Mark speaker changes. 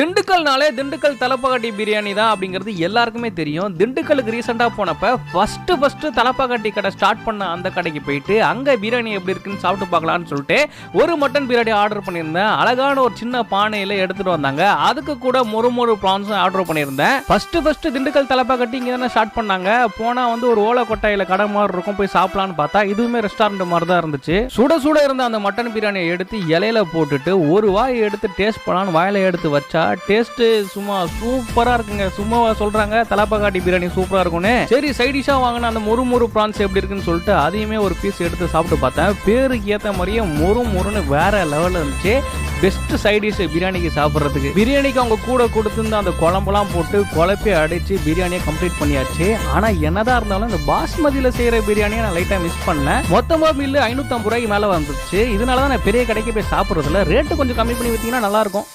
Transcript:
Speaker 1: திண்டுக்கல்னாலே திண்டுக்கல் தலப்பாக்கட்டி பிரியாணி தான் அப்படிங்கிறது எல்லாருக்குமே தெரியும். திண்டுக்கலுக்கு ரீசெண்டா போனப்ப ஃபர்ஸ்ட் தலப்பாக்கட்டி கடை ஸ்டார்ட் பண்ண அந்த கடைக்கு போயிட்டு அங்க பிரியாணி எப்படி இருக்குன்னு சாப்பிட்டு பார்க்கலாம்னு சொல்லிட்டு ஒரு மட்டன் பிரியாணி ஆர்டர் பண்ணியிருந்தேன். அழகான ஒரு சின்ன பானையில எடுத்துட்டு வந்தாங்க. அதுக்கு கூட மொறு ப்ரான்ஸும் ஆர்டர் பண்ணியிருந்தேன். ஃபர்ஸ்ட் திண்டுக்கல் தலப்பாக்கட்டி இங்க தானே ஸ்டார்ட் பண்ணாங்க. போனா வந்து ஒரு ஓலை கொட்டாயில கடை மாதிரி இருக்கும், போய் சாப்பிடலான்னு பார்த்தா இதுவுமே ரெஸ்டாரண்ட் மாதிரி தான் இருந்துச்சு. சுட இருந்த அந்த மட்டன் பிரியாணியை எடுத்து இலையில போட்டுட்டு ஒரு வாய் எடுத்து டேஸ்ட் பண்ணலான்னு வாயில எடுத்து வச்சா டேஸ்ட் சும்மா சூப்பரா இருக்குங்க. சும்மாவா சொல்றாங்க தலப்பாக்கட்டி பிரியாணி சூப்பரா இருக்கும்னு. சரி சைடிஷா வாங்கின அந்த மொறு ப்ரான்ஸ் எப்படி இருக்குன்னு சொல்லிட்டு அதையுமே ஒரு பீஸ் எடுத்து சாப்பிட்டு பார்த்தேன். பேருக்கு ஏத்த மாதிரியே மொறுன்னு வேற லெவல்ல இருந்துச்சு. பெஸ்ட் சைடிஷ் பிரியாணிக்கு சாப்பிட்றதுக்கு. பிரியாணிக்கு அவங்க கூட கொடுத்துருந்த அந்த குழம்புலாம் போட்டு குழப்பி அடிச்சு பிரியாணியை கம்ப்ளீட் பண்ணியாச்சு. ஆனா என்னதான் இருந்தாலும் இந்த பாஸ்மதியில செய்யற பிரியாணியை நான் லைட்டா மிஸ் பண்ணேன். மொத்தமா பில்லு 550 ரூபாய்க்கு மேல வந்துச்சு. இதனாலதான் நான் பெரிய கடைக்கு போய் சாப்பிட்றதுல ரேட்டு கொஞ்சம் கம்மி பண்ணி வச்சீங்கன்னா நல்லா இருக்கும்.